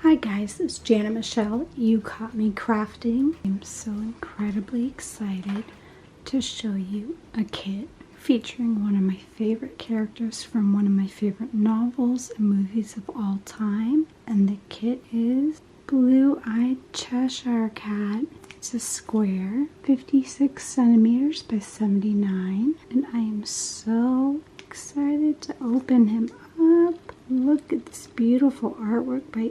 Hi guys, it's Jana Michelle. You Caught Me Crafting. I'm so incredibly excited to show you a kit featuring one of my favorite characters from one of my favorite novels and movies of all time. And the kit is Blue Eyed Cheshire Cat. It's a square, 56 centimeters by 79. And I am so excited to open him up. Look at this beautiful artwork by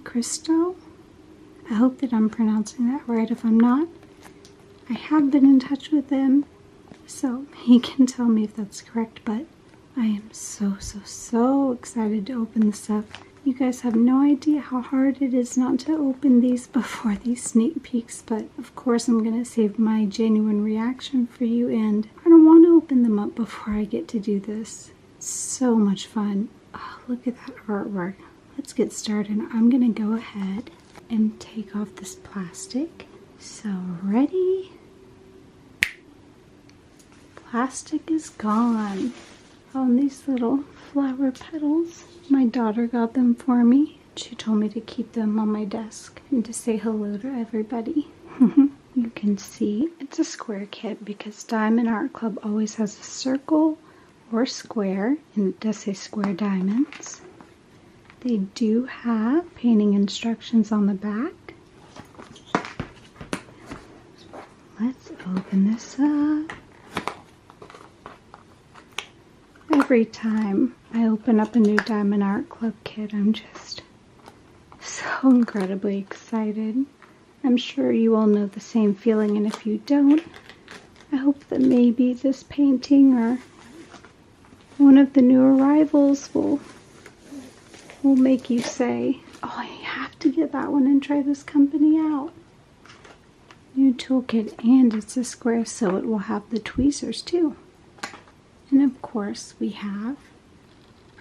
Christou. I hope that I'm pronouncing that right. If I'm not, I have been in touch with him, so he can tell me if that's correct, but I am so excited to open this up. You guys have no idea how hard it is not to open these before these sneak peeks, but of course I'm going to save my genuine reaction for you, and I don't want to open them up before I get to do this. It's so much fun. Oh, look at that artwork. Let's get started. I'm going to go ahead and take off this plastic. So ready? Plastic is gone. Oh, and these little flower petals. My daughter got them for me. She told me to keep them on my desk and to say hello to everybody. You can see it's a square kit because Diamond Art Club always has a circle or square, and it does say square diamonds. They do have painting instructions on the back. Let's open this up. Every time I open up a new Diamond Art Club kit, I'm just so incredibly excited. I'm sure you all know the same feeling, and if you don't, I hope that maybe this painting or one of the new arrivals will make you say, oh, I have to get that one and try this company out. New toolkit, and it's a square, so it will have the tweezers too. And of course we have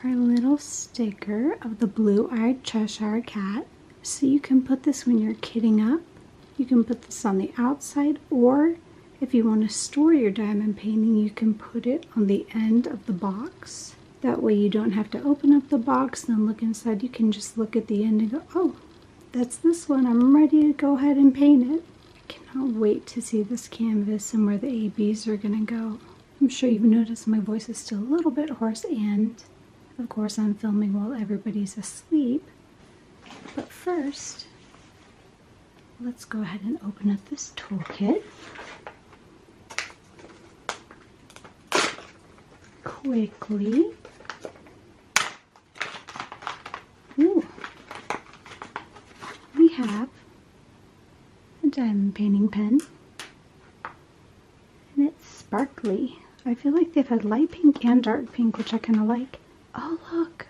our little sticker of the Blue Eyed Cheshire Cat. So you can put this when you're kitting up. You can put this on the outside, or if you want to store your diamond painting, you can put it on the end of the box. That way you don't have to open up the box and look inside. You can just look at the end and go, oh, that's this one. I'm ready to go ahead and paint it. I cannot wait to see this canvas and where the ABs are going to go. I'm sure you've noticed my voice is still a little bit hoarse, and of course I'm filming while everybody's asleep. But first, let's go ahead and open up this toolkit. Quickly. Ooh. We have a diamond painting pen, and it's sparkly. I feel like they've had light pink and dark pink, which I kind of like. Oh, look.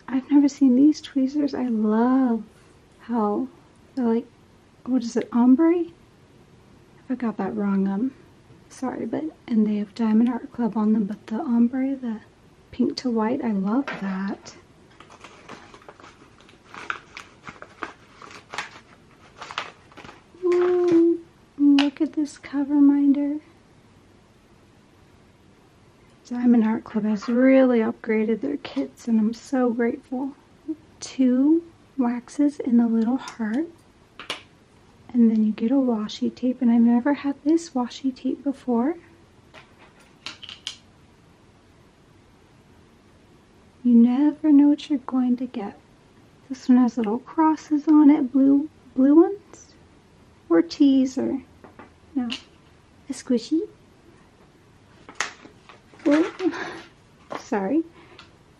I've never seen these tweezers. I love how they're like, what is it, ombre? If I got that wrong, sorry, but, and they have Diamond Art Club on them, but the ombre, the pink to white, I love that. Ooh, look at this cover minder. Diamond Art Club has really upgraded their kits, and I'm so grateful. 2 waxes in the little heart, and then you get a washi tape, and I've never had this washi tape before. You never know what you're going to get. This one has little crosses on it, blue ones, or T's, or no, a squishy. Oh, sorry.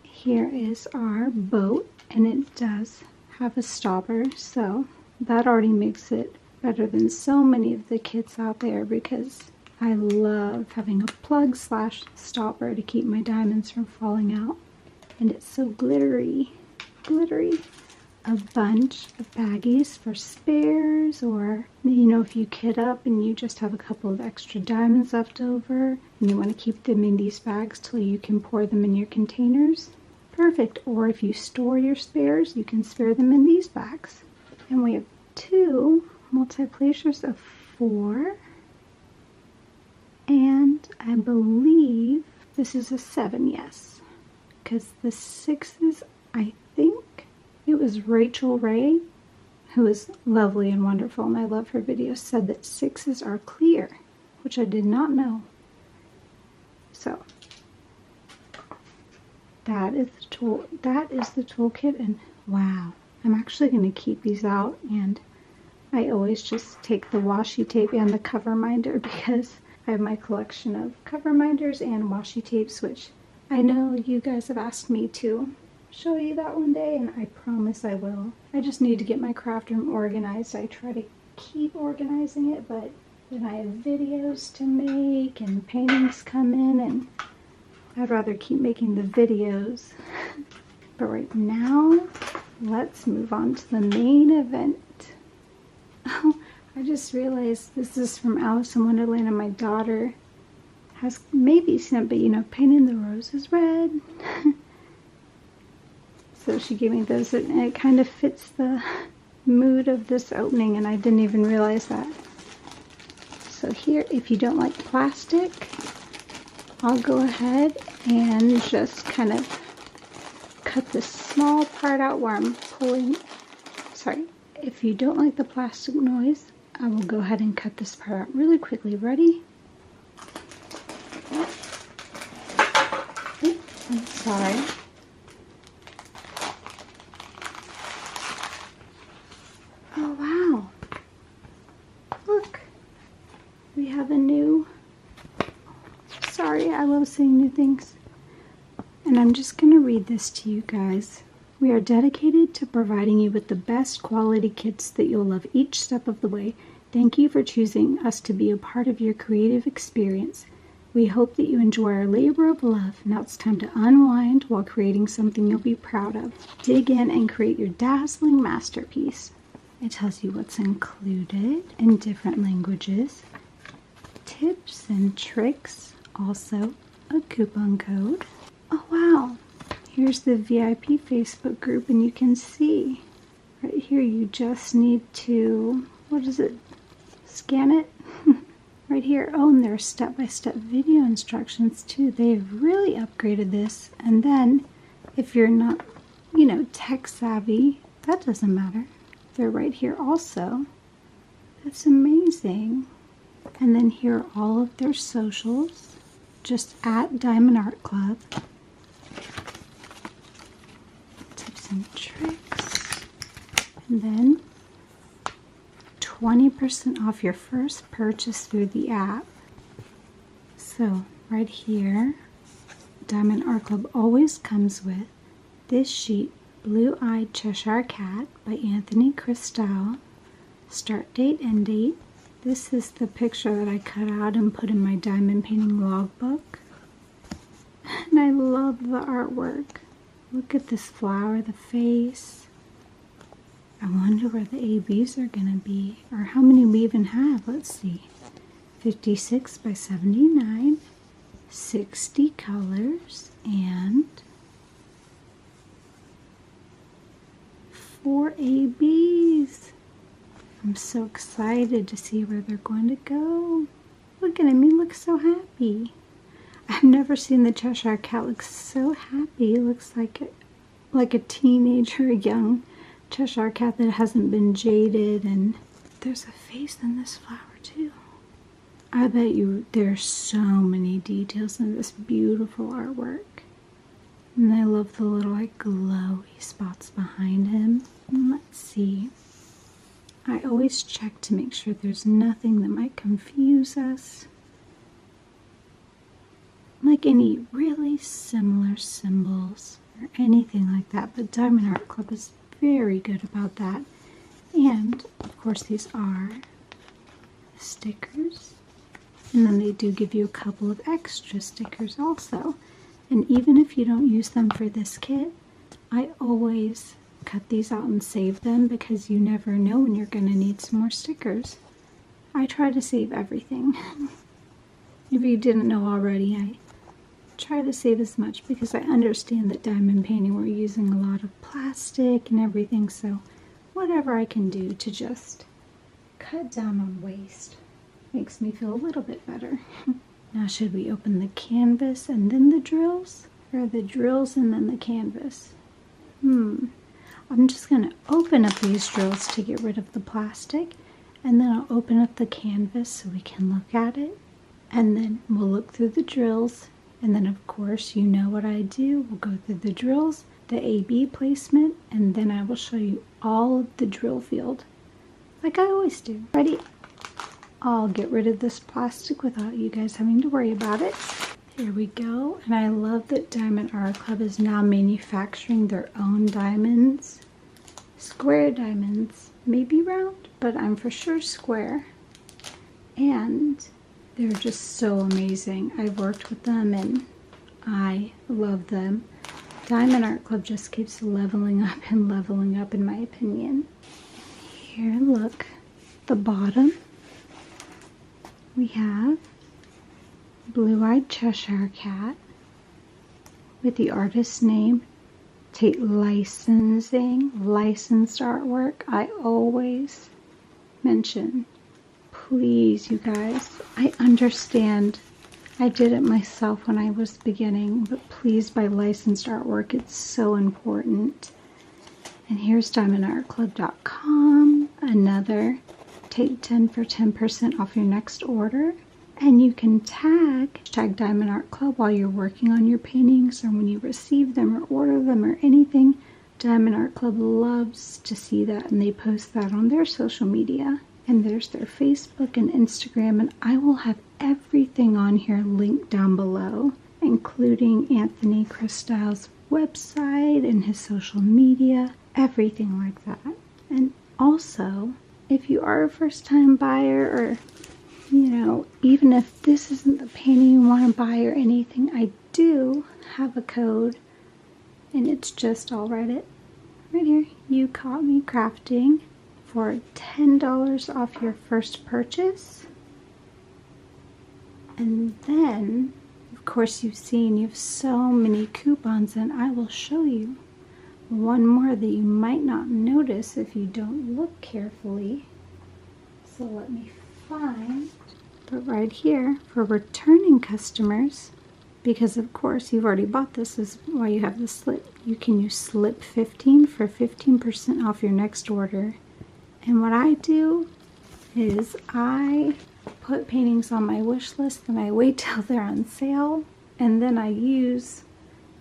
Here is our boat, and it does have a stopper, so that already makes it better than so many of the kits out there, because I love having a plug / stopper to keep my diamonds from falling out. And it's so glittery. A bunch of baggies for spares, or, you know, if you kit up and you just have a couple of extra diamonds left over and you want to keep them in these bags till you can pour them in your containers. Perfect. Or if you store your spares, you can spare them in these bags. And we have 2 multi-placers of 4. And I believe this is a 7, yes. Because the 6s, I think, it was Rachel Ray, who is lovely and wonderful, and I love her videos, said that 6s are clear, which I did not know. So that is the tool. That is the toolkit, and wow, I'm actually going to keep these out, and I always just take the washi tape and the cover minder because I have my collection of cover minders and washi tapes, which I know you guys have asked me to show you that one day, and I promise I will. I just need to get my craft room organized. I try to keep organizing it, but then I have videos to make and paintings come in, and I'd rather keep making the videos. But right now, let's move on to the main event. Oh, I just realized this is from Alice in Wonderland, and my daughter has maybe seen it, but you know, painting the roses red. So she gave me those, and it kind of fits the mood of this opening, and I didn't even realize that. So here, if you don't like plastic, I'll go ahead and just kind of cut this small part out where I'm pulling. Sorry, if you don't like the plastic noise, I will go ahead and cut this part out really quickly. Ready? Oops, I'm sorry. Oh wow, look, we have a new, sorry, I love seeing new things, and I'm just going to read this to you guys. We are dedicated to providing you with the best quality kits that you'll love each step of the way. Thank you for choosing us to be a part of your creative experience. We hope that you enjoy our labor of love. Now it's time to unwind while creating something you'll be proud of. Dig in and create your dazzling masterpiece. It tells you what's included in different languages, tips and tricks, also a coupon code. Oh wow, here's the VIP Facebook group, and you can see right here you just need to, what is it, scan it? Right here. Oh, and there are step-by-step video instructions too. They've really upgraded this, and then if you're not, you know, tech savvy, that doesn't matter. They're right here also. That's amazing. And then here are all of their socials, just at Diamond Art Club. Tips and tricks. And then 20% off your first purchase through the app. So right here, Diamond Art Club always comes with this sheet, Blue Eyed Cheshire Cat by Anthony Christou. Start date, end date. This is the picture that I cut out and put in my diamond painting logbook. And I love the artwork. Look at this flower, the face. I wonder where the ABs are going to be, or how many we even have. Let's see. 56 by 79, 60 colors, and 4 ABs. I'm so excited to see where they're going to go. Look at him, he looks so happy. I've never seen the Cheshire Cat look so happy. He looks like a teenager, a young Cheshire Cat that hasn't been jaded. And there's a face in this flower too. I bet you there's so many details in this beautiful artwork. And I love the little like glowy spots behind him. And let's see. I always check to make sure there's nothing that might confuse us. Like any really similar symbols or anything like that. But Diamond Art Club is very good about that. And of course these are stickers. And then they do give you a couple of extra stickers also. And even if you don't use them for this kit, I always cut these out and save them because you never know when you're going to need some more stickers. I try to save everything. If you didn't know already, I try to save as much because I understand that diamond painting we're using a lot of plastic and everything, so whatever I can do to just cut down on waste makes me feel a little bit better. Now should we open the canvas and then the drills? Or the drills and then the canvas? I'm just going to open up these drills to get rid of the plastic, and then I'll open up the canvas so we can look at it, and then we'll look through the drills, and then of course you know what I do. We'll go through the drills, the A-B placement, and then I will show you all of the drill field like I always do. Ready? I'll get rid of this plastic without you guys having to worry about it. Here we go, and I love that Diamond Art Club is now manufacturing their own diamonds. Square diamonds, maybe round, but I'm for sure square. And they're just so amazing. I've worked with them and I love them. Diamond Art Club just keeps leveling up and leveling up in my opinion. Here, look, the bottom. We have Blue Eyed Cheshire Cat with the artist's name, Tate licensing, licensed artwork. I always mention, please, you guys, I understand I did it myself when I was beginning, but please buy licensed artwork. It's so important. And here's diamondartclub.com, another Tate 10 for 10% off your next order. And you can tag Diamond Art Club while you're working on your paintings or when you receive them or order them or anything. Diamond Art Club loves to see that, and they post that on their social media. And there's their Facebook and Instagram, and I will have everything on here linked down below, including Anthony Christou's website and his social media, everything like that. And also, if you are a first-time buyer, or even if this isn't the painting you want to buy or anything, I do have a code, and it's just, I'll write it right here, YOUCAUGHTMECRAFTIng, for $10 off your first purchase. And then, of course, you've seen you have so many coupons, and I will show you one more that you might not notice if you don't look carefully. So let me find. But right here, for returning customers, because of course you've already bought this, is why you have the slip. You can use slip 15 for 15% off your next order. And what I do is I put paintings on my wish list, and I wait till they're on sale, and then I use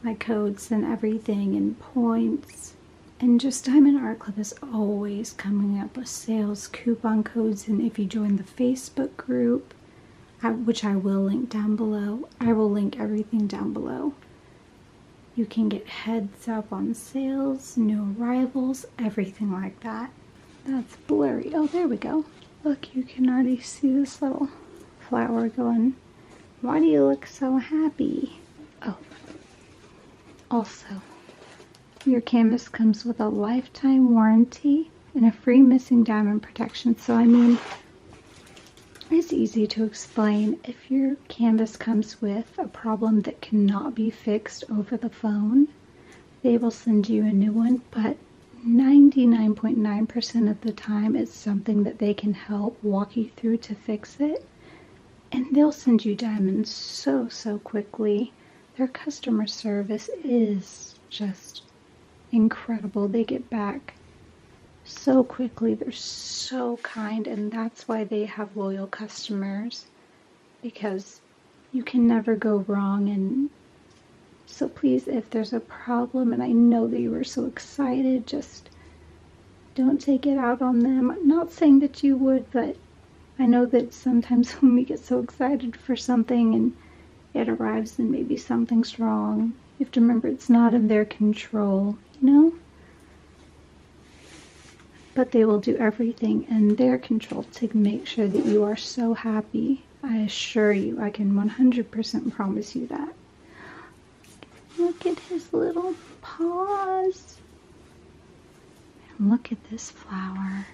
my codes and everything and points. And just Diamond Art Club is always coming up with sales, coupon codes, and if you join the Facebook group, which I will link down below, I will link everything down below. You can get heads up on sales, new arrivals, everything like that. That's blurry. Oh, there we go. Look, you can already see this little flower going. Why do you look so happy? Oh, also, your canvas comes with a lifetime warranty and a free missing diamond protection. So, I mean, it's easy to explain. If your canvas comes with a problem that cannot be fixed over the phone, they will send you a new one, but 99.9% of the time it's something that they can help walk you through to fix it. And they'll send you diamonds so quickly. Their customer service is just incredible. They get back so quickly. They're so kind, and that's why they have loyal customers, because you can never go wrong. And so please, if there's a problem, and I know that you were so excited, just don't take it out on them. I'm not saying that you would, but I know that sometimes when we get so excited for something and it arrives and maybe something's wrong, you have to remember it's not in their control, you know? But they will do everything in their control to make sure that you are so happy. I assure you, I can 100% promise you that. Look at his little paws. And look at this flower.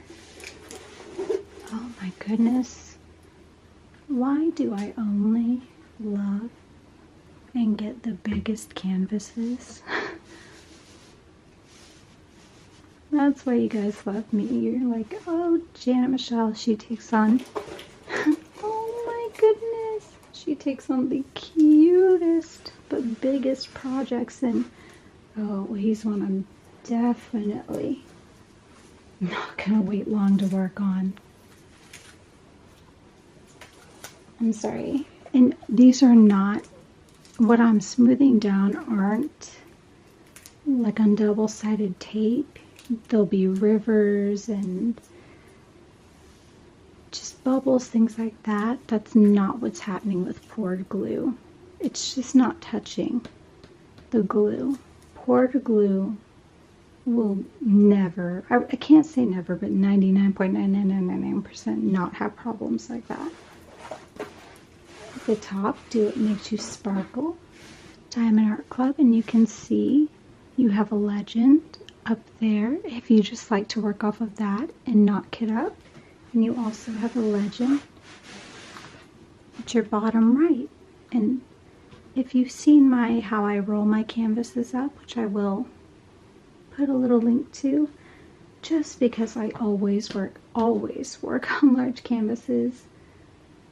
Oh my goodness. Why do I only love and get the biggest canvases? That's why you guys love me. You're like, oh, Janet Michelle, she takes on, oh my goodness, she takes on the cutest but biggest projects. And oh, he's one definitely not gonna wait long to work on. I'm sorry. And these are not, what I'm smoothing down aren't like on double-sided tape. There'll be rivers and just bubbles, things like that. That's not what's happening with poured glue. It's just not touching the glue. Poured glue will never, I can't say never, but 99.9999% not have problems like that. At the top, do It Makes You Sparkle, Diamond Art Club, and you can see you have a legend up there if you just like to work off of that and not kit up. And you also have a legend at your bottom right. And if you've seen how I roll my canvases up, which I will put a little link to, just because I always work on large canvases.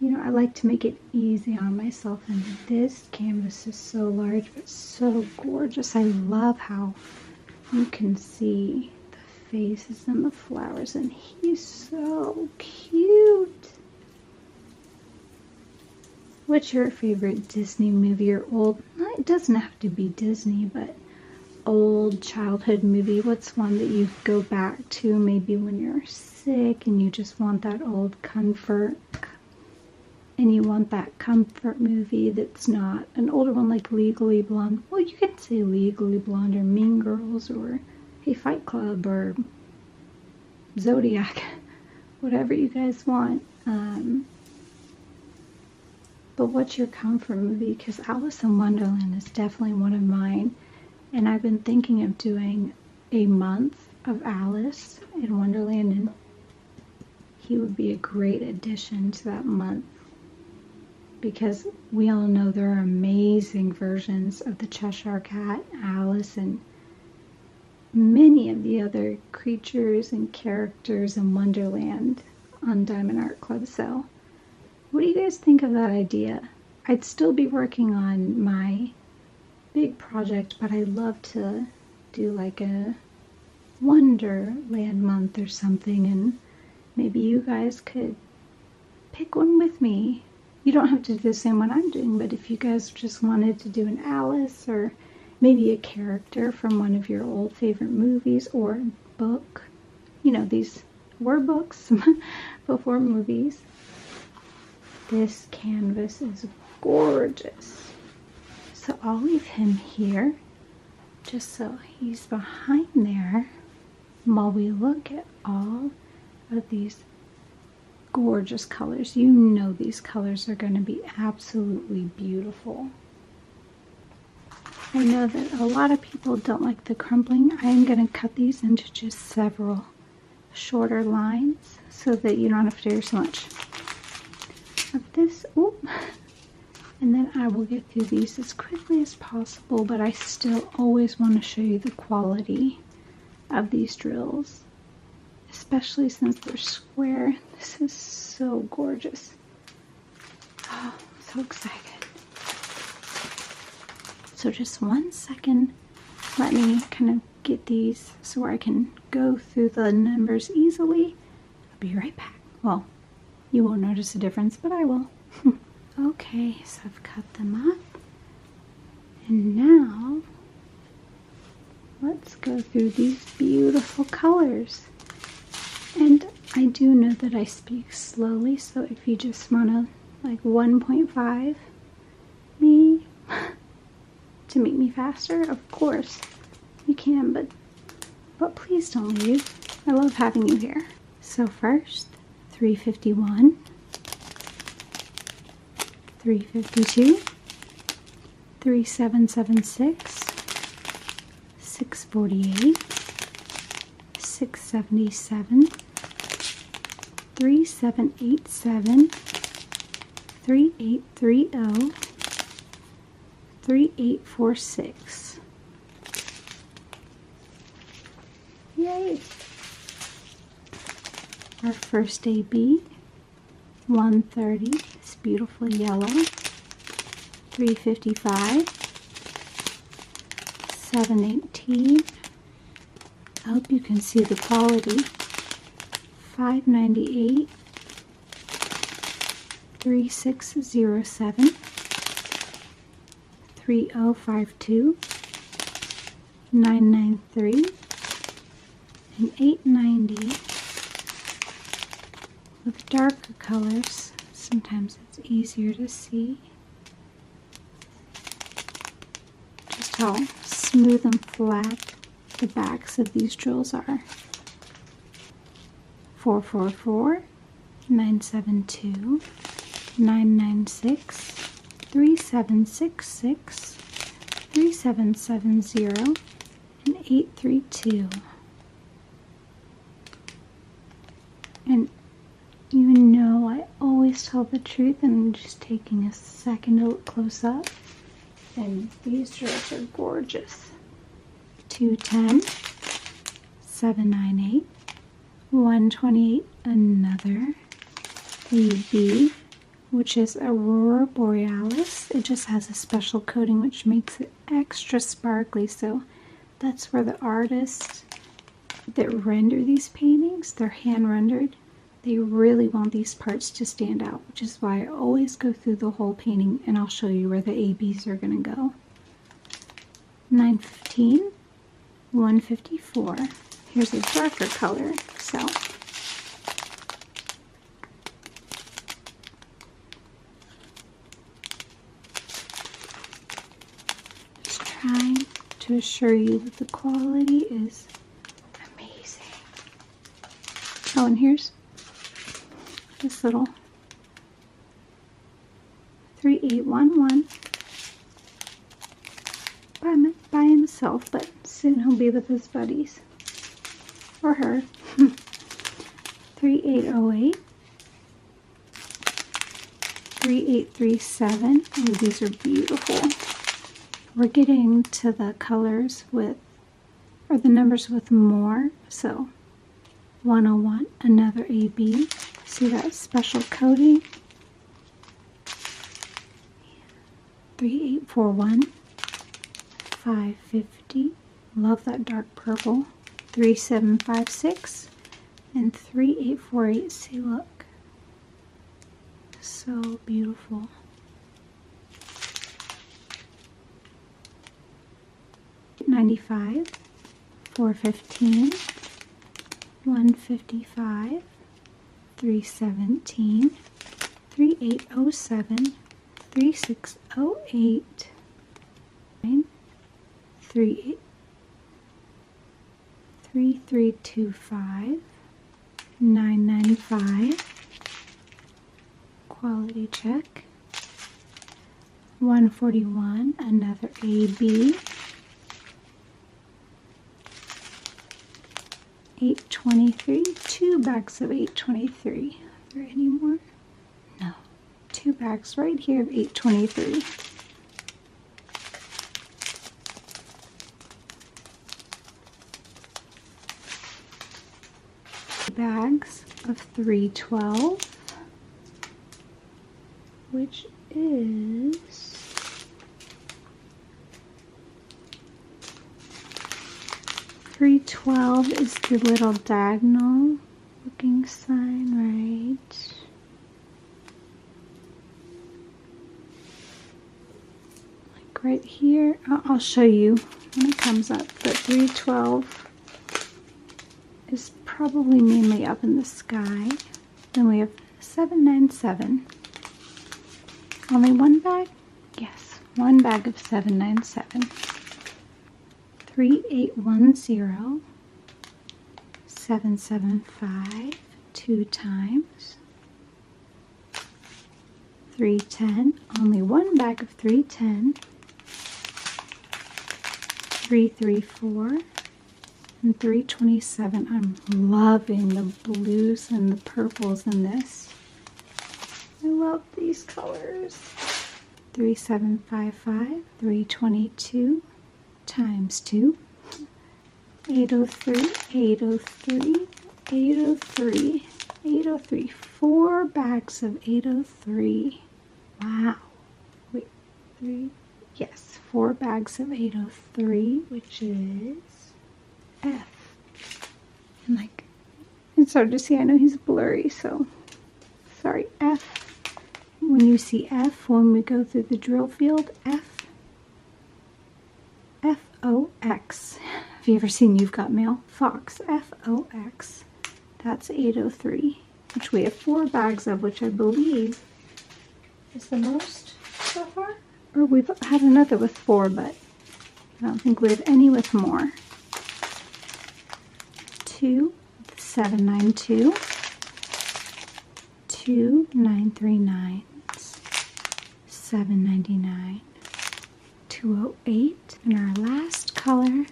You know, I like to make it easy on myself, and this canvas is so large but so gorgeous. I love how you can see the faces and the flowers, and he's so cute. What's your favorite Disney movie or old, it doesn't have to be Disney, but old childhood movie? What's one that you go back to maybe when you're sick and you just want that old comfort? And you want that comfort movie that's not an older one like Legally Blonde. Well, you can say Legally Blonde or Mean Girls or Hey Fight Club or Zodiac, whatever you guys want. But what's your comfort movie? Because Alice in Wonderland is definitely one of mine. And I've been thinking of doing a month of Alice in Wonderland, and he would be a great addition to that month. Because we all know there are amazing versions of the Cheshire Cat, Alice, and many of the other creatures and characters in Wonderland on Diamond Art Club. So, what do you guys think of that idea? I'd still be working on my big project, but I'd love to do like a Wonderland month or something, and maybe you guys could pick one with me. You don't have to do the same one I'm doing, but if you guys just wanted to do an Alice or maybe a character from one of your old favorite movies or book, you know, these were books before movies. This canvas is gorgeous. So I'll leave him here just so he's behind there while we look at all of these gorgeous colors. You know these colors are going to be absolutely beautiful. I know that a lot of people don't like the crumbling. I am going to cut these into just several shorter lines so that you don't have to do so much of this. Ooh. And then I will get through these as quickly as possible, but I still always want to show you the quality of these drills. Especially since they're square. This is so gorgeous. Oh, I'm so excited. So just 1 second. Let me kind of get these so I can go through the numbers easily. I'll be right back. Well, you won't notice a difference, but I will. Okay, so I've cut them up. And now, let's go through these beautiful colors. And I do know that I speak slowly, so if you just want to like 1.5 me to make me faster, of course you can, but please don't leave. I love having you here. So first, 351, 352, 3776, 648, 677, 3787, 3830, 3846. Yay! Our first AB, 130, it's beautiful yellow, 355, 718, I hope you can see the quality. $5.98, 3607, 3052, 993, and $8.90. With darker colors, sometimes it's easier to see just how smooth and flat the backs of these drills are. 444, 972, 996, 3766, 3770, and 832. And you know I always tell the truth, and I'm just taking a second to look close up. And these drills are gorgeous. 210, 798, 128, another AB, which is Aurora Borealis. It just has a special coating which makes it extra sparkly, so that's where the artists that render these paintings, they're hand rendered. They really want these parts to stand out, which is why I always go through the whole painting, and I'll show you where the ABs are going to go. 915, 154. Here's a darker color, so just trying to assure you that the quality is amazing. Oh, and here's this little 3811 by himself, but soon he'll be with his buddies. Or her. 3808, 3837. Oh, these are beautiful. We're getting to the colors with, or the numbers with more. So 101, another AB. See that special coating? 3841, 550. Love that dark purple. 3756 and 3848. See, look, so beautiful. $95, 415, 155, 317, 3807, 3608, 3325, 995, quality check, 141, another AB, 823, 2 bags of 823. Are there any more? No. 2 bags right here of 823. Bags of 312, which is 312 is the little diagonal looking sign, right? Like right here. I'll show you when it comes up, but 312 is probably mainly up in the sky. Then we have 797. Only one bag? Yes, one bag of 797. 3810, 775, 2 times. 310, only one bag of 310. 334. And 327. I'm loving the blues and the purples in this. I love these colors. 3755, 322 times 2. 803, 803, 803, 803. 4 bags of 803. Wow. Wait, 3? Yes, 4 bags of 803, which is And like, it's hard to see. I know he's blurry, so sorry. F. When you see F, when we go through the drill field, F. F-O-X. Have you ever seen You've Got Mail? Fox. F-O-X. That's 803, which we have 4 bags of, which I believe is the most so far. Or we've had another with 4, but I don't think we have any with more. 2, 792, 2, 939, 799, 208, and our last color,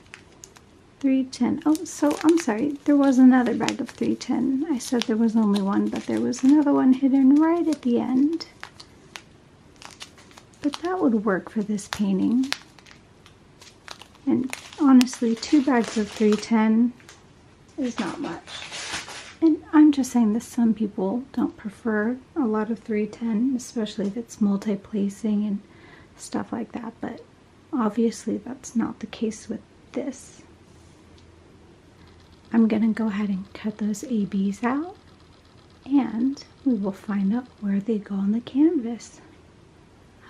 310. Oh, so I'm sorry, there was another bag of 310. I said there was only one, but there was another one hidden right at the end. But that would work for this painting. And honestly, 2 bags of 310 is not much. And I'm just saying that some people don't prefer a lot of 310, especially if it's multi-placing and stuff like that. But obviously that's not the case with this. I'm going to go ahead and cut those ABs out, and we will find out where they go on the canvas.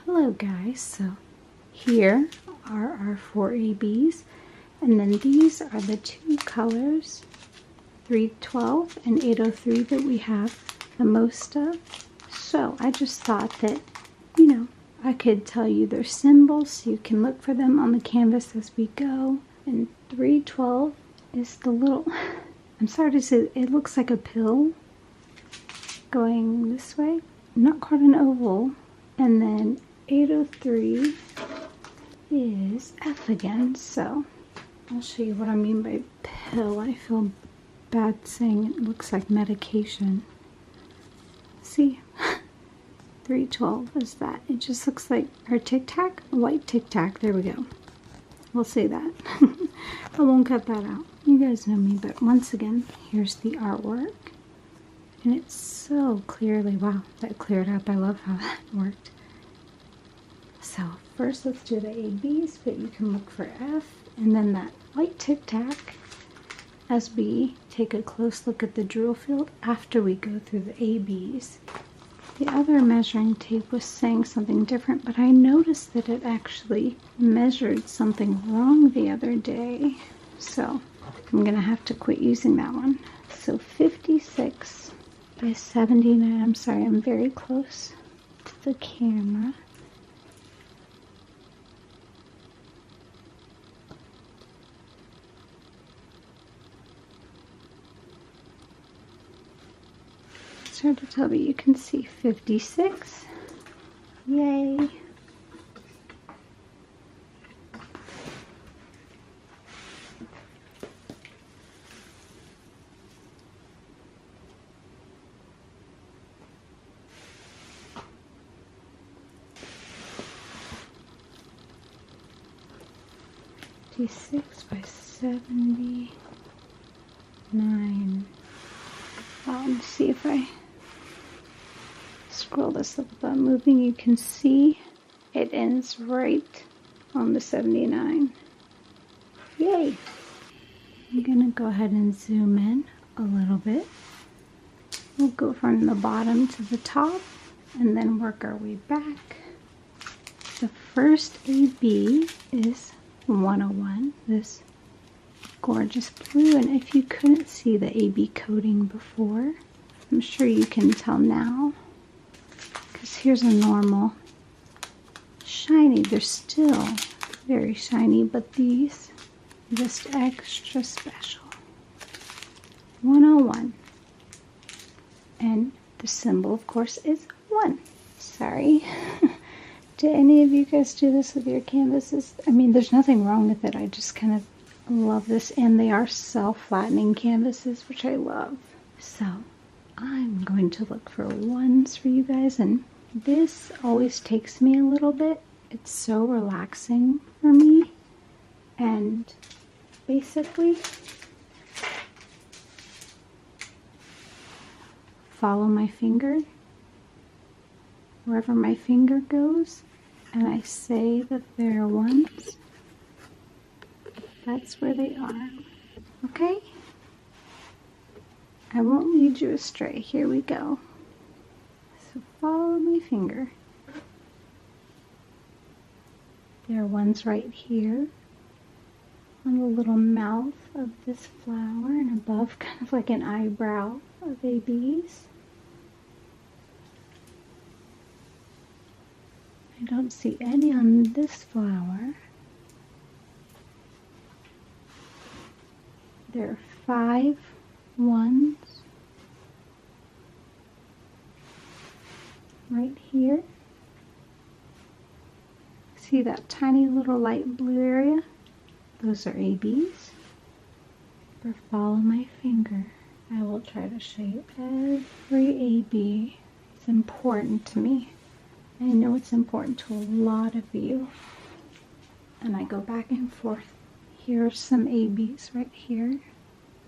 Hello guys, so here are our 4 ABs, and then these are the 2 colors, 312 and 803, that we have the most of. So I just thought that, you know, I could tell you their symbols so you can look for them on the canvas as we go. And 312 is the little, I'm sorry to say, it looks like a pill going this way, not quite an oval. And then 803 is F again, so I'll show you what I mean by pill. I feel bad saying it looks like medication. See, 312 is that. It just looks like our Tic Tac, a white Tic Tac. There we go. We'll say that. I won't cut that out. You guys know me, but once again, here's the artwork. And it's so clearly, wow, that cleared up. I love how that worked. So first let's do the ABs, but you can look for F, and then that white Tic Tac as we take a close look at the drill field after we go through the ABs. The other measuring tape was saying something different, but I noticed that it actually measured something wrong the other day. So I'm gonna have to quit using that one. So 56 by 79, I'm sorry, I'm very close to the camera. It's hard to tell, but you can see 56. Yay. Six by 79. Let me see if I scroll this up without moving. You can see it ends right on the 79. Yay! I'm gonna go ahead and zoom in a little bit. We'll go from the bottom to the top and then work our way back. The first AB is 101, this gorgeous blue, and if you couldn't see the AB coating before, I'm sure you can tell now, because here's a normal shiny. They're still very shiny, but these just extra special. 101, and the symbol of course is 1. Sorry. Do any of you guys do this with your canvases? I mean, there's nothing wrong with it. I just kind of love this, and they are self-flattening canvases, which I love. So I'm going to look for 1s for you guys, and this always takes me a little bit. It's so relaxing for me, and basically follow my finger wherever my finger goes, and I say that they're 1s. That's where they are. Okay? I won't lead you astray. Here we go. So follow my finger. There are ones right here on the little mouth of this flower and above, kind of like an eyebrow of ABs. I don't see any on this flower. There are 5 ones right here. See that tiny little light blue area? Those are ABs. Or follow my finger. I will try to show you every AB. It's important to me. I know it's important to a lot of you. And I go back and forth. Here are some ABs right here.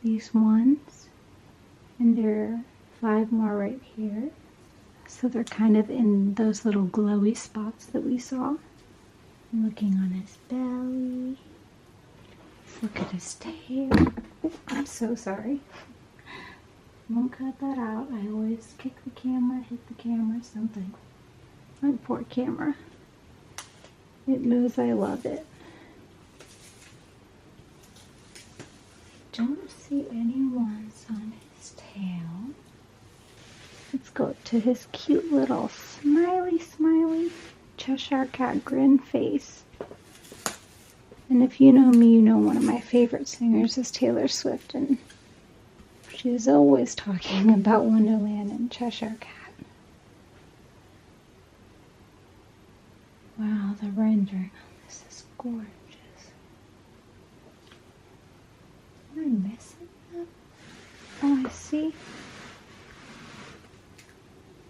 These ones. And there are 5 more right here. So they're kind of in those little glowy spots that we saw. Looking on his belly. Let's look at his tail. Oh, I'm so sorry. Won't cut that out. I always kick the camera, hit the camera, something. My poor camera. It knows I love it. Don't see any ones on his tail. Let's go to his cute little smiley Cheshire Cat grin face. And if you know me, you know one of my favorite singers is Taylor Swift, and she is always talking about Wonderland and Cheshire Cat. Wow, the rendering on this is gorgeous. Am I missing them? Oh, I see.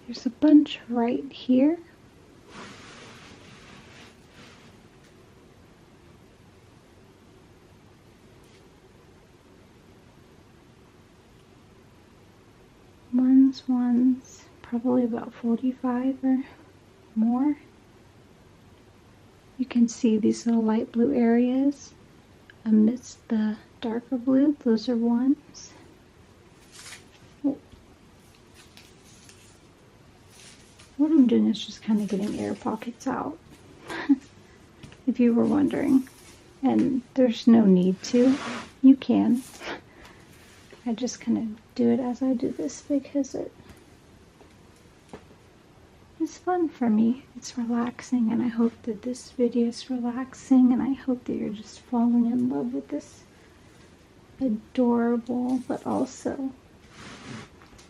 There's a bunch right here. Ones, probably about 45 or more. You can see these little light blue areas amidst the darker blue. Those are ones. Oh. What I'm doing is just kind of getting air pockets out, if you were wondering. And there's no need to. You can. I just kind of do it as I do this because it is fun for me. It's relaxing, and I hope that this video is relaxing, and I hope that you're just falling in love with this adorable, but also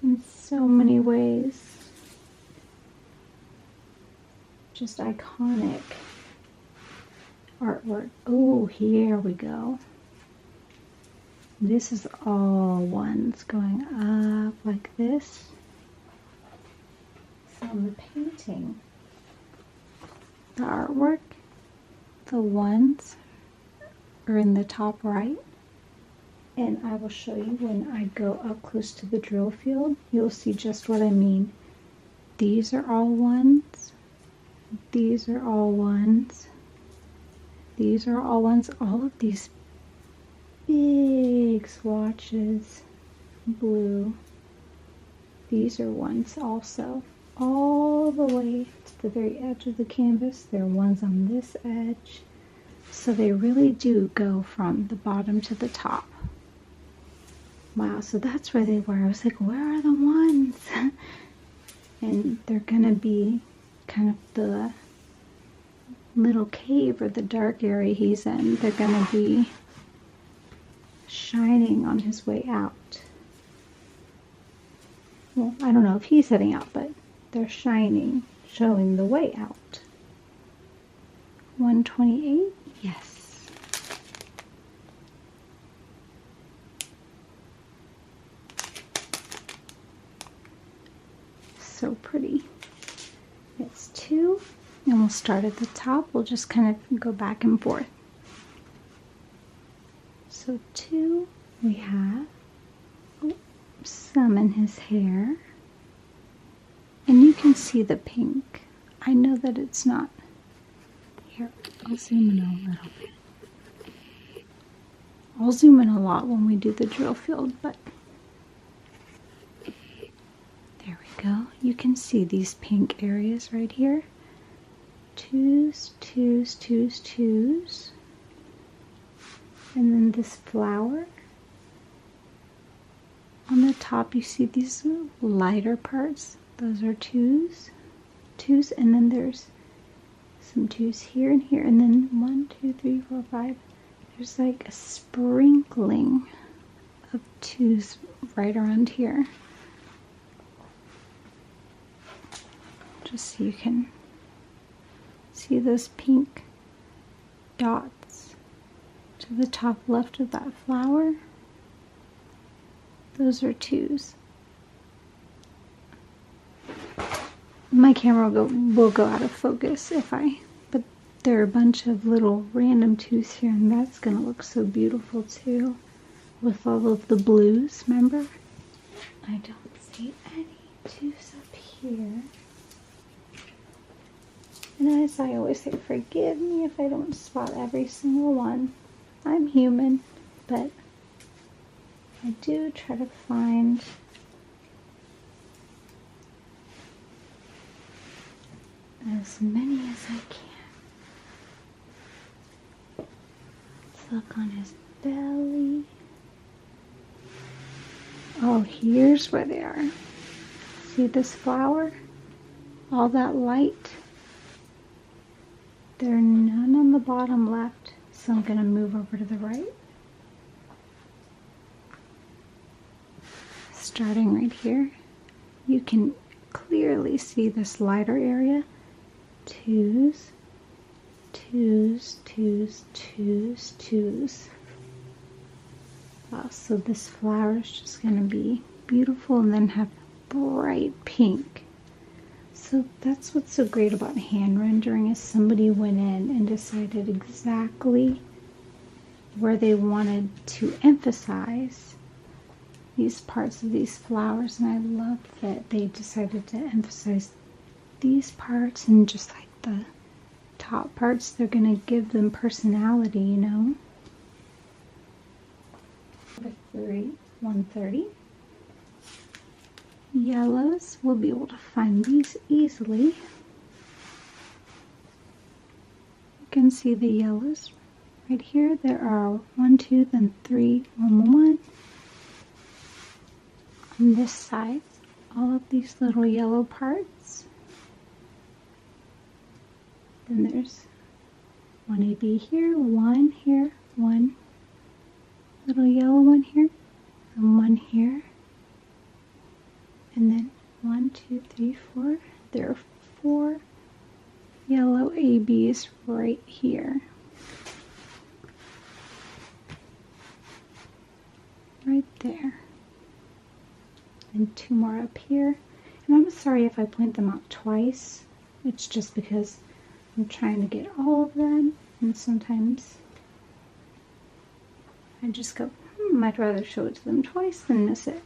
in so many ways just iconic artwork. Oh, here we go. This is all ones going up like this. So on the painting, the artwork, the ones are in the top right. And I will show you when I go up close to the drill field, you'll see just what I mean. These are all ones. These are all ones. These are all ones. All of these big swatches, blue. These are ones also. All the way to the very edge of the canvas. There are ones on this edge. So they really do go from the bottom to the top. Wow, so that's where they were. I was like, where are the ones? And they're gonna be kind of the little cave or the dark area he's in. They're gonna be shining on his way out. Well, I don't know if he's heading out, but they're shining, showing the way out. 128? Yes. So pretty. It's 2, and we'll start at the top. We'll just kind of go back and forth. So 2, we have some in his hair. And you can see the pink. I know that it's not. Here, I'll zoom in a little bit. I'll zoom in a lot when we do the drill field, but we go. You can see these pink areas right here. Twos, twos, twos, twos. And then this flower. On the top you see these lighter parts. Those are twos. Twos, and then there's some twos here and here. And then 1, 2, 3, 4, 5. There's like a sprinkling of twos right around here. Just so you can see those pink dots to the top left of that flower. Those are twos. My camera will go out of focus but there are a bunch of little random twos here, and that's gonna look so beautiful too with all of the blues, remember? I don't see any twos up here. And as I always say, forgive me if I don't spot every single one. I'm human, but I do try to find as many as I can. Let's look on his belly. Oh, here's where they are. See this flower? All that light? There are none on the bottom left, so I'm going to move over to the right. Starting right here, you can clearly see this lighter area. Twos, twos, twos, twos, twos. Wow, so this flower is just going to be beautiful and then have bright pink. So that's what's so great about hand rendering, is somebody went in and decided exactly where they wanted to emphasize these parts of these flowers, and I love that they decided to emphasize these parts, and just like the top parts, they're going to give them personality, you know. 130. Yellows, we'll be able to find these easily. You can see the yellows right here. There are 1, 2, then 3, 1, 1. On this side, all of these little yellow parts. Then there's 1 AB here, 1 here, 1 little yellow one here, and 1 here. And then 1, 2, 3, 4. There are 4 yellow ABs right here. Right there. And 2 more up here. And I'm sorry if I point them out twice. It's just because I'm trying to get all of them. And sometimes I just go, I'd rather show it to them twice than miss it.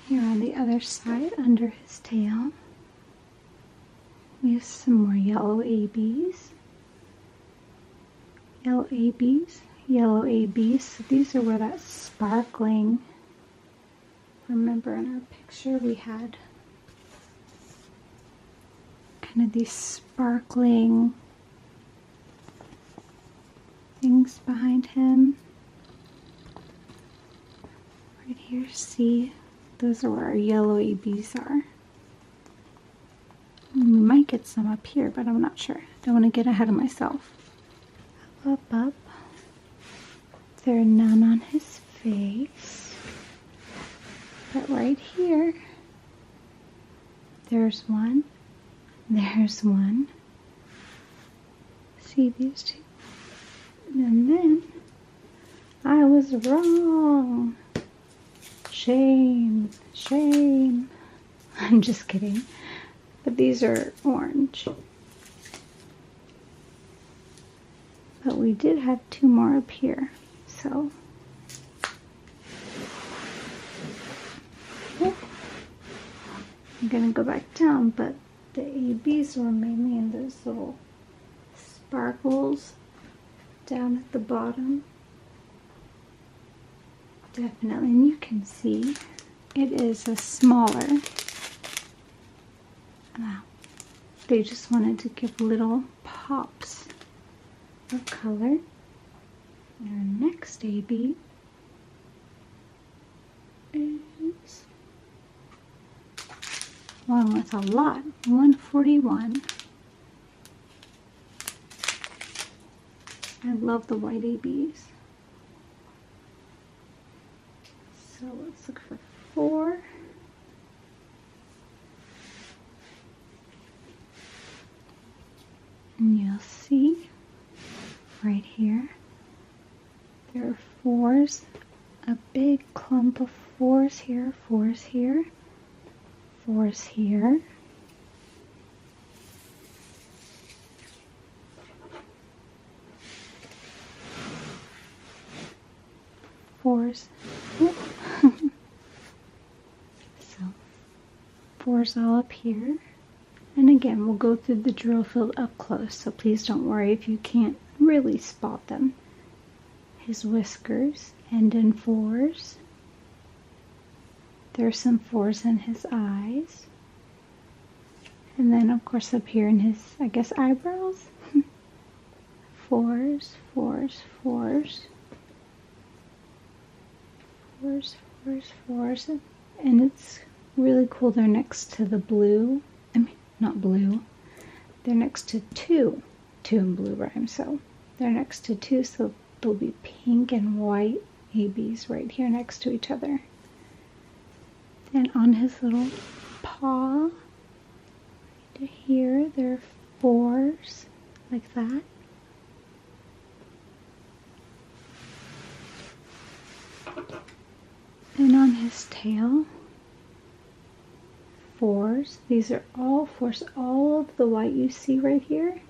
Here on the other side, under his tail, we have some more yellow ABs. Yellow ABs, yellow ABs. So these are where that sparkling, remember in our picture we had kind of these sparkling things behind him. Right here, see? Those are where our yellow ABs are. We might get some up here, but I'm not sure. Don't want to get ahead of myself. Up, up. There are none on his face. But right here, there's one. There's one. See these two? And then, I was wrong. Shame, shame. I'm just kidding. But these are orange. But we did have 2 more up here. So, I'm going to go back down, but the ABs were mainly in those little sparkles down at the bottom. Definitely, and you can see it is a smaller. They just wanted to give little pops of color. Our next AB is one with a lot, 141. I love the white ABs. So let's look for 4. And you'll see right here, there are 4s, a big clump of 4s here, 4s here, 4s here. Fours. So 4s all up here. And again, we'll go through the drill field up close, so please don't worry if you can't really spot them. His whiskers end in 4s. There's some 4s in his eyes. And then, of course, up here in his, I guess, eyebrows. 4s, 4s, 4s. 4s, 4s, 4s. And it's really cool. They're next to the blue. Not blue, they're next to 2 and blue rhyme, so they're next to 2, so there'll be pink and white ABs right here next to each other. And on his little paw, right here, there are 4s, like that. And on his tail, 4s. These are all 4s. All of the white you see right here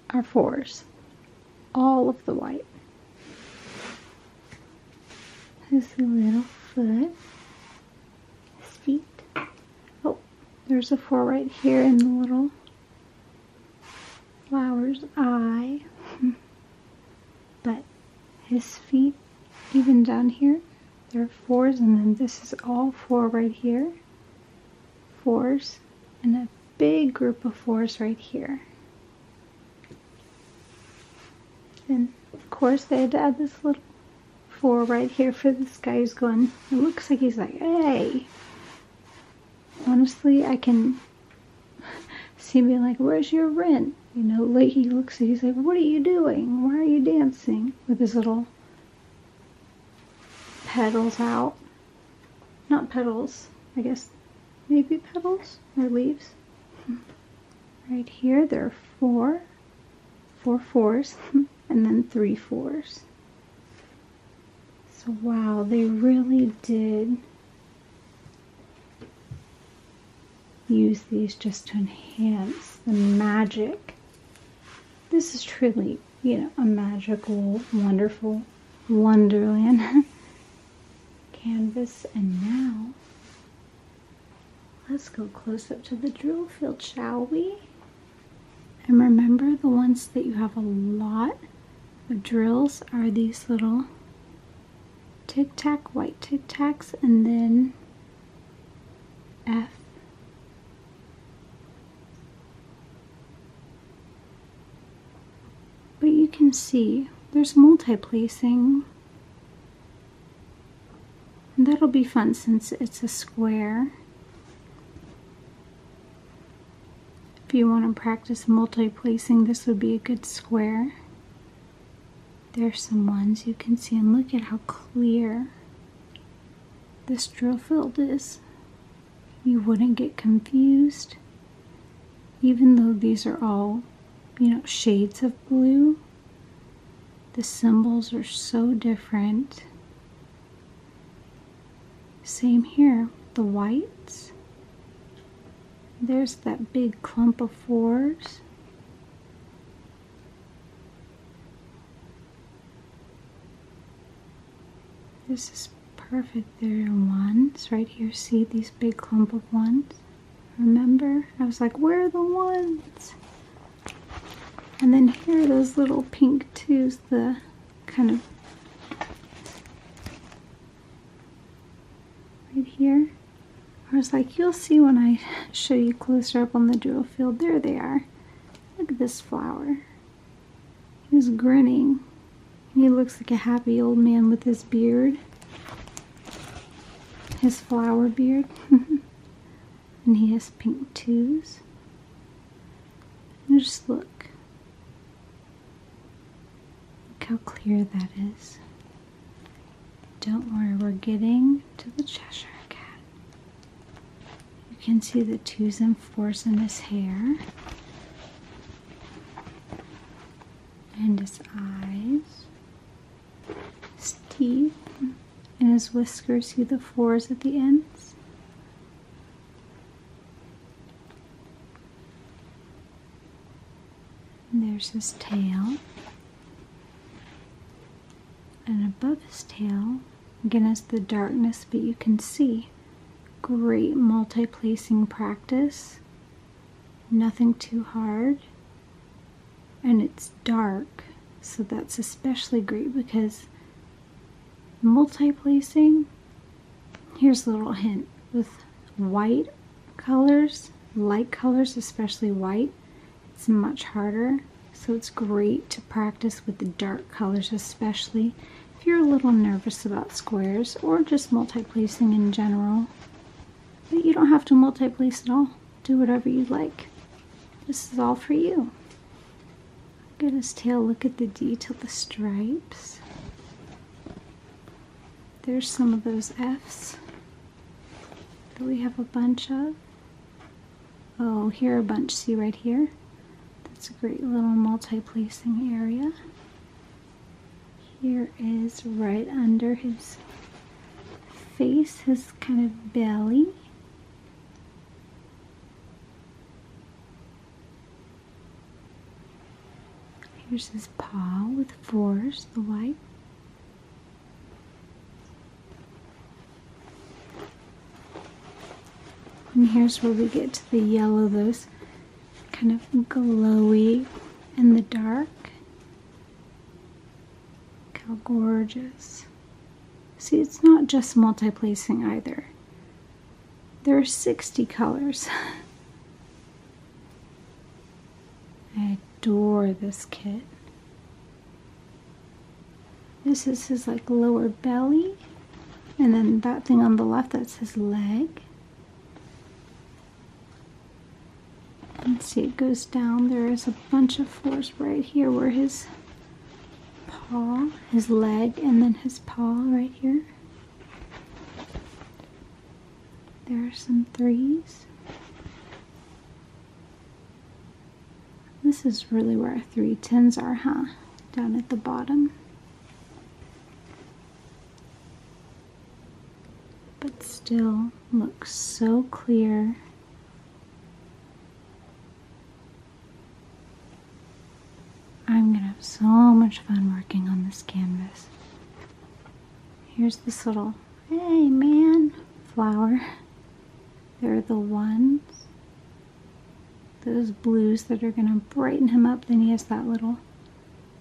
are 4s. All of the white. His little foot. His feet. Oh, there's a 4 right here in the little flower's eye. But his feet, even down here, there are 4s, and then this is all 4 right here. 4s, and a big group of 4s right here. And of course they had to add this little 4 right here for this guy who's going, it looks like he's like, hey. Honestly, I can see him being like, where's your rent? You know, like he looks, he's like, what are you doing? Why are you dancing? With his little petals out. Not petals, I guess maybe petals or leaves. Right here there are 4 4s, and then 3 4s. So wow, they really did use these just to enhance the magic. This is truly, you know, a magical, wonderful wonderland canvas. And now let's go close up to the drill field, shall we? And remember, the ones that you have a lot of drills are these little tic-tac, white tic-tacs, and then F. But you can see there's multi-placing. And that'll be fun since it's a square. If you want to practice multi-placing, this would be a good square. There's some ones you can see, and look at how clear this drill field is. You wouldn't get confused, even though these are all, you know, shades of blue. The symbols are so different. Same here, the whites. There's that big clump of 4s. This is perfect. There are 1s right here. See these big clump of 1s? Remember? I was like, where are the 1s? And then here are those little pink 2s, the kind of here. I was like, you'll see when I show you closer up on the drill field. There they are. Look at this flower. He's grinning. He looks like a happy old man with his beard. His flower beard. And he has pink toes. And just look. Look how clear that is. Don't worry, we're getting to the Cheshire Cat. You can see the 2s and 4s in his hair. And his eyes. His teeth. And his whiskers. See the 4s at the ends? And there's his tail. And above his tail, again, is the darkness, but you can see great multi-placing practice. Nothing too hard. And it's dark, so that's especially great because multi-placing, here's a little hint, with white colors, light colors, especially white, it's much harder. So it's great to practice with the dark colors, especially if you're a little nervous about squares or just multi-placing in general. But you don't have to multi-place at all. Do whatever you like. This is all for you. Look at his tail. Look at the detail, the stripes. There's some of those F's that we have a bunch of. Oh, here are a bunch. See right here? It's a great little multi-placing area. Here is right under his face, his kind of belly. Here's his paw with 4s, the white. And here's where we get to the yellow, those kind of glowy in the dark. Look how gorgeous. See, it's not just multi-placing either. There are 60 colors. I adore this kit. This is his like lower belly, and then that thing on the left, that's his leg. And see, it goes down. There is a bunch of 4s right here where his paw, his leg, and then his paw right here. There are some 3s. This is really where our 3 10s are, huh? Down at the bottom. But still looks so clear. I'm gonna have so much fun working on this canvas. Here's this little, hey man, flower. They're the 1s. Those blues that are gonna brighten him up. Then he has that little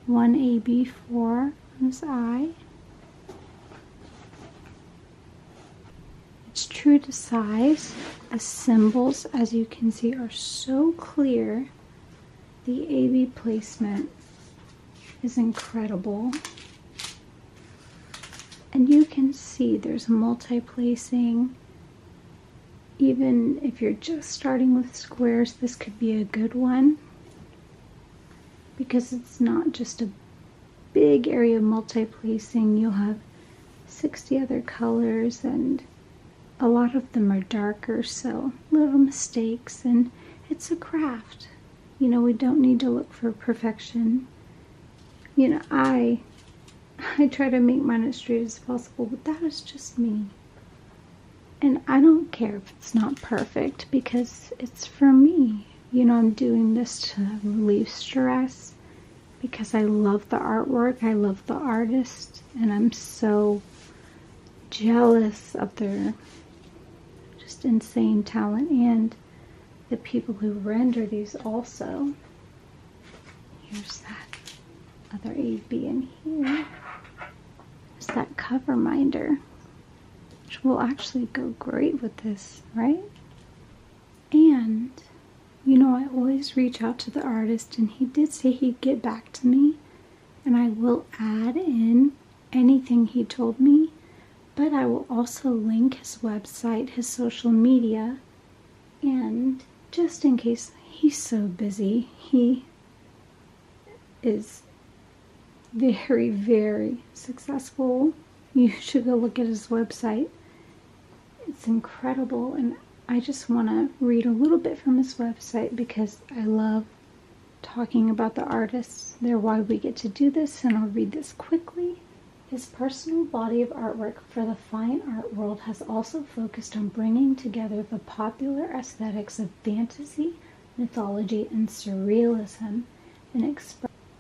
1AB4 on his eye. It's true to size. The symbols, as you can see, are so clear. The AB placement is incredible. And you can see there's multi-placing. Even if you're just starting with squares, this could be a good one. Because it's not just a big area of multi-placing. You'll have 60 other colors and a lot of them are darker, so little mistakes, and it's a craft. You know, we don't need to look for perfection. You know, I try to make mine as straight as possible, but that is just me. And I don't care if it's not perfect because it's for me. You know, I'm doing this to relieve stress because I love the artwork, I love the artist, and I'm so jealous of their just insane talent and the people who render these also. Here's that other AB in here. There's that cover minder. which will actually go great with this, right? And, you know, I always reach out to the artist, and he did say he'd get back to me, and I will add in anything he told me, but I will also link his website, his social media, and just in case he's so busy, he is very, very successful. You should go look at his website. It's incredible, and I just want to read a little bit from his website because I love talking about the artists. They're why we get to do this, and I'll read this quickly. His personal body of artwork for the fine art world has also focused on bringing together the popular aesthetics of fantasy, mythology, and surrealism, and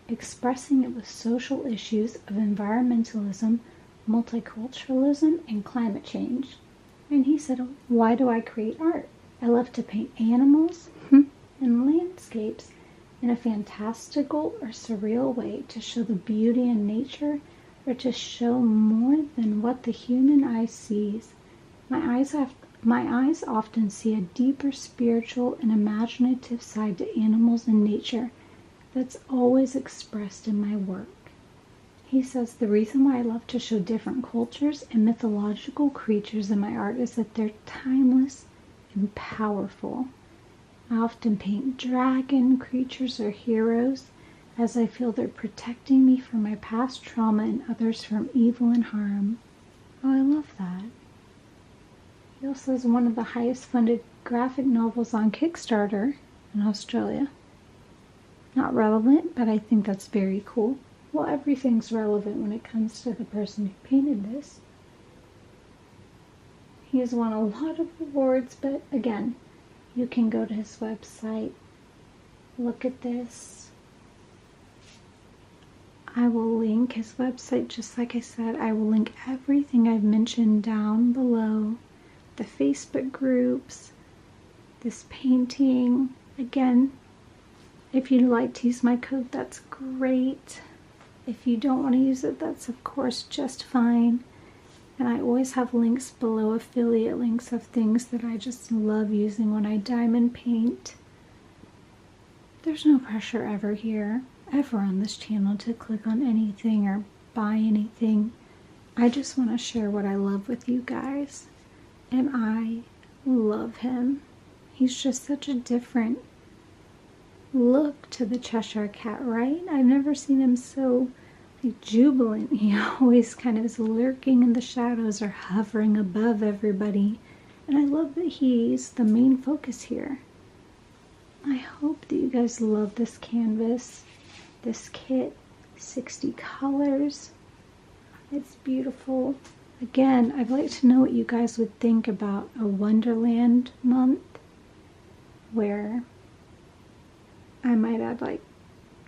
expressing it with social issues of environmentalism, multiculturalism, and climate change. And he said, why do I create art? I love to paint animals and landscapes in a fantastical or surreal way to show the beauty in nature, or to show more than what the human eye sees. My eyes often see a deeper spiritual and imaginative side to animals and nature that's always expressed in my work. He says the reason why I love to show different cultures and mythological creatures in my art is that they're timeless and powerful. I often paint dragon creatures or heroes, as I feel they're protecting me from my past trauma and others from evil and harm. Oh, I love that. He also has one of the highest funded graphic novels on Kickstarter in Australia. Not relevant, but I think that's very cool. Well, everything's relevant when it comes to the person who painted this. He has won a lot of awards, but again, you can go to his website, look at this. I will link his website, just like I said. I will link everything I've mentioned down below. The Facebook groups, this painting. Again, if you'd like to use my code, that's great. If you don't want to use it, that's of course just fine. And I always have links below, affiliate links of things that I just love using when I diamond paint. There's no pressure ever here, ever on this channel, to click on anything or buy anything. I just want to share what I love with you guys. And I love him. He's just such a different look to the Cheshire Cat, right? I've never seen him so jubilant. He always kind of is lurking in the shadows or hovering above everybody. And I love that he's the main focus here. I hope that you guys love this canvas, this kit, 60 colors. It's beautiful. Again, I'd like to know what you guys would think about a Wonderland month where I might add like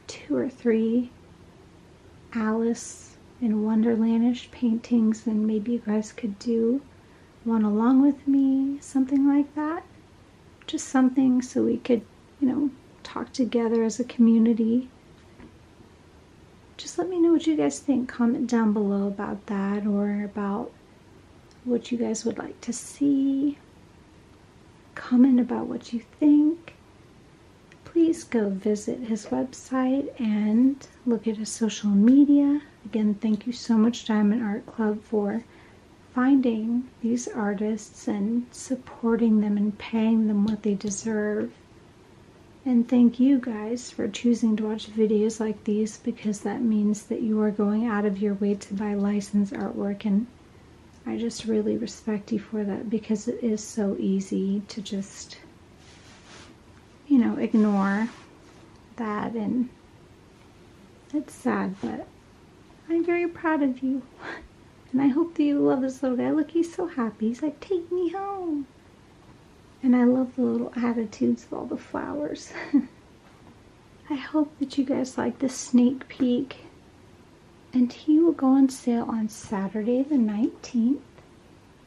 2 or 3 Alice in Wonderlandish paintings, and maybe you guys could do one along with me, something like that. Just something so we could, you know, talk together as a community. Just let me know what you guys think. Comment down below about that, or about what you guys would like to see. Comment about what you think. Please go visit his website and look at his social media. Again, thank you so much, Diamond Art Club, for finding these artists and supporting them and paying them what they deserve. And thank you guys for choosing to watch videos like these, because that means that you are going out of your way to buy licensed artwork, and I just really respect you for that, because it is so easy to just, you know, ignore that, and it's sad, but I'm very proud of you. And I hope that you love this little guy. Look, he's so happy. He's like, take me home. And I love the little attitudes of all the flowers. I hope that you guys like this sneak peek. And he will go on sale on Saturday the 19th.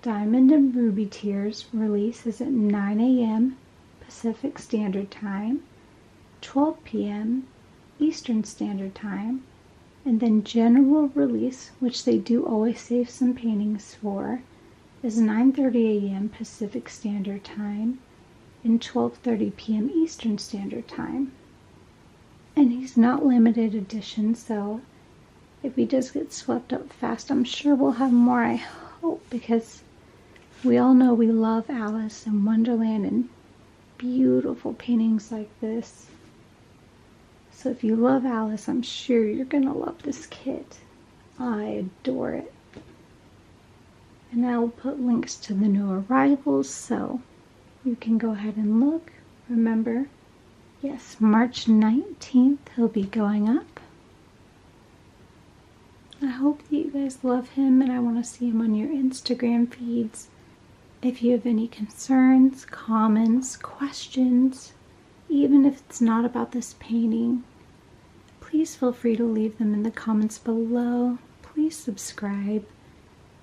Diamond and Ruby Tears release is at 9 a.m. Pacific Standard Time, 12 p.m. Eastern Standard Time, and then general release, which they do always save some paintings for, is 9:30 a.m. Pacific Standard Time and 12:30 p.m. Eastern Standard Time. And he's not limited edition, so if he does get swept up fast, I'm sure we'll have more, I hope, because we all know we love Alice in Wonderland and beautiful paintings like this. So if you love Alice, I'm sure you're going to love this kit. I adore it. And I'll put links to the new arrivals so you can go ahead and look. Remember, yes, March 19th he'll be going up. I hope that you guys love him, and I want to see him on your Instagram feeds. If you have any concerns, comments, questions, even if it's not about this painting, please feel free to leave them in the comments below. Please subscribe.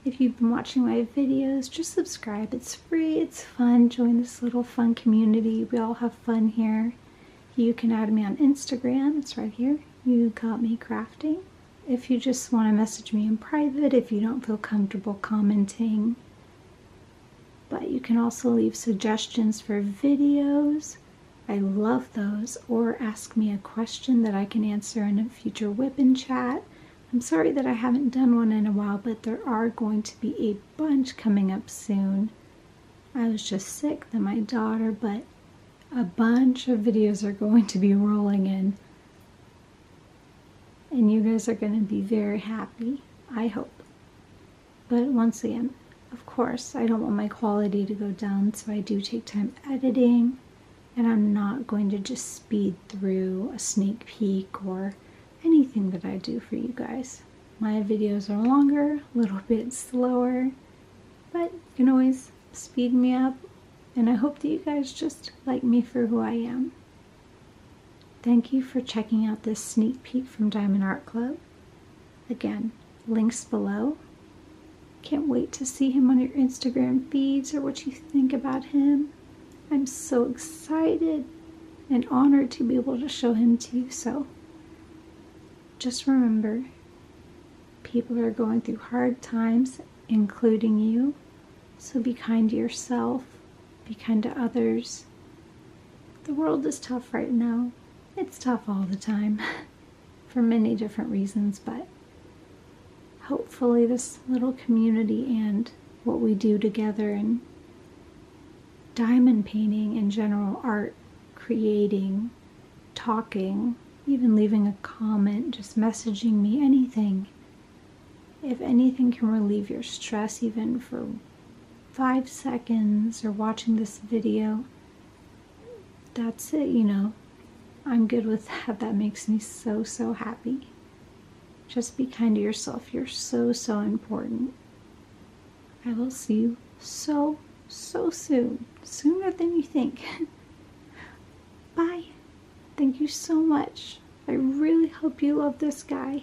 If you've been watching my videos, just subscribe. It's free, it's fun. Join this little fun community. We all have fun here. You can add me on Instagram. It's right here. You Got Me Crafting. If you just want to message me in private, if you don't feel comfortable commenting. But you can also leave suggestions for videos. I love those. Or ask me a question that I can answer in a future whip and chat. I'm sorry that I haven't done one in a while, but there are going to be a bunch coming up soon. I was just sick, then my daughter, but a bunch of videos are going to be rolling in. And you guys are going to be very happy, I hope. But once again, of course, I don't want my quality to go down, so I do take time editing. And I'm not going to just speed through a sneak peek or anything that I do for you guys. My videos are longer, a little bit slower, but you can always speed me up. And I hope that you guys just like me for who I am. Thank you for checking out this sneak peek from Diamond Art Club. Again, links below. Can't wait to see him on your Instagram feeds or what you think about him. I'm so excited and honored to be able to show him to you. So just remember, people are going through hard times, including you. So be kind to yourself, be kind to others. The world is tough right now. It's tough all the time for many different reasons, but hopefully this little community and what we do together in diamond painting in general, art, creating, talking, even leaving a comment, just messaging me, anything. If anything can relieve your stress even for 5 seconds or watching this video, that's it, you know. I'm good with that. That makes me so, so happy. Just be kind to yourself. You're so, so important. I will see you so, so soon. Sooner than you think. Bye. Thank you so much. I really hope you love this guy.